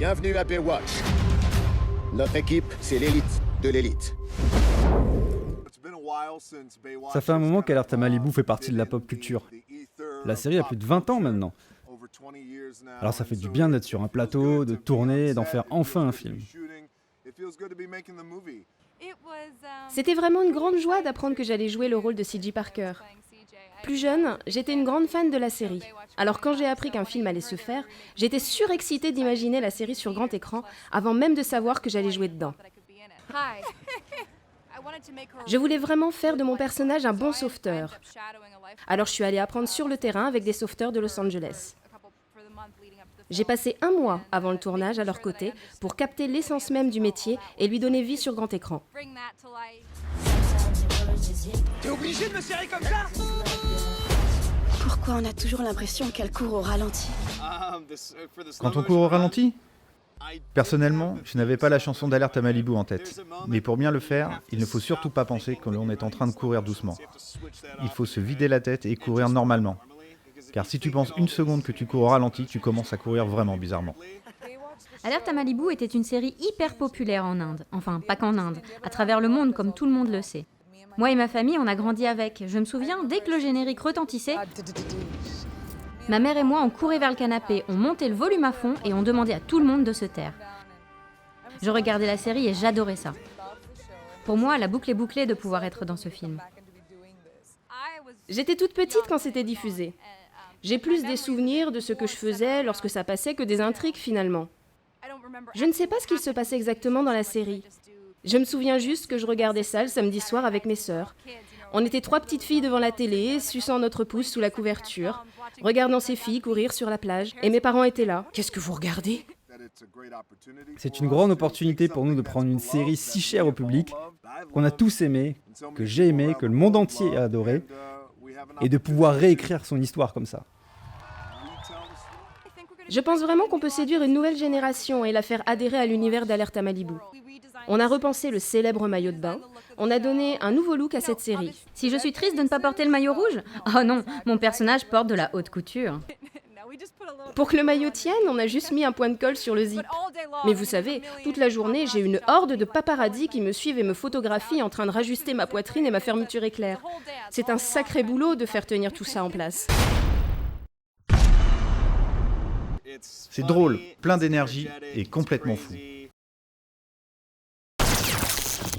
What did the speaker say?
Bienvenue à Baywatch. Notre équipe, c'est l'élite de l'élite. Ça fait un moment qu'Alerte à Malibu fait partie de la pop culture. La série a plus de 20 ans maintenant. Alors ça fait du bien d'être sur un plateau, de tourner et d'en faire enfin un film. C'était vraiment une grande joie d'apprendre que j'allais jouer le rôle de C.J. Parker. Plus jeune, j'étais une grande fan de la série. Alors quand j'ai appris qu'un film allait se faire, j'étais surexcitée d'imaginer la série sur grand écran avant même de savoir que j'allais jouer dedans. Je voulais vraiment faire de mon personnage un bon sauveteur. Alors je suis allée apprendre sur le terrain avec des sauveteurs de Los Angeles. J'ai passé un mois avant le tournage à leur côté pour capter l'essence même du métier et lui donner vie sur grand écran. T'es obligé de me serrer comme ça? Pourquoi on a toujours l'impression qu'elle court au ralenti? Quand on court au ralenti? Personnellement, je n'avais pas la chanson d'Alerte à Malibu en tête. Mais pour bien le faire, il ne faut surtout pas penser que l'on est en train de courir doucement. Il faut se vider la tête et courir normalement. Car si tu penses une seconde que tu cours au ralenti, tu commences à courir vraiment bizarrement. Alerte à Malibu était une série hyper populaire en Inde. Enfin, pas qu'en Inde, à travers le monde comme tout le monde le sait. Moi et ma famille, on a grandi avec. Je me souviens, dès que le générique retentissait, ma mère et moi, on courait vers le canapé, on montait le volume à fond et on demandait à tout le monde de se taire. Je regardais la série et j'adorais ça. Pour moi, la boucle est bouclée de pouvoir être dans ce film. J'étais toute petite quand c'était diffusé. J'ai plus des souvenirs de ce que je faisais lorsque ça passait que des intrigues finalement. Je ne sais pas ce qu'il se passait exactement dans la série. Je me souviens juste que je regardais ça le samedi soir avec mes sœurs. On était 3 petites filles devant la télé, suçant notre pouce sous la couverture, regardant ces filles courir sur la plage, et mes parents étaient là. « Qu'est-ce que vous regardez ?» C'est une grande opportunité pour nous de prendre une série si chère au public, qu'on a tous aimé, que j'ai aimé, que le monde entier a adoré, et de pouvoir réécrire son histoire comme ça. Je pense vraiment qu'on peut séduire une nouvelle génération et la faire adhérer à l'univers d'Alerte à Malibu. On a repensé le célèbre maillot de bain, on a donné un nouveau look à cette série. Si je suis triste de ne pas porter le maillot rouge? Oh non, mon personnage porte de la haute couture. Pour que le maillot tienne, on a juste mis un point de colle sur le zip. Mais vous savez, toute la journée, j'ai une horde de paparazzis qui me suivent et me photographient en train de rajuster ma poitrine et ma fermeture éclair. C'est un sacré boulot de faire tenir tout ça en place. C'est drôle, plein d'énergie et complètement fou.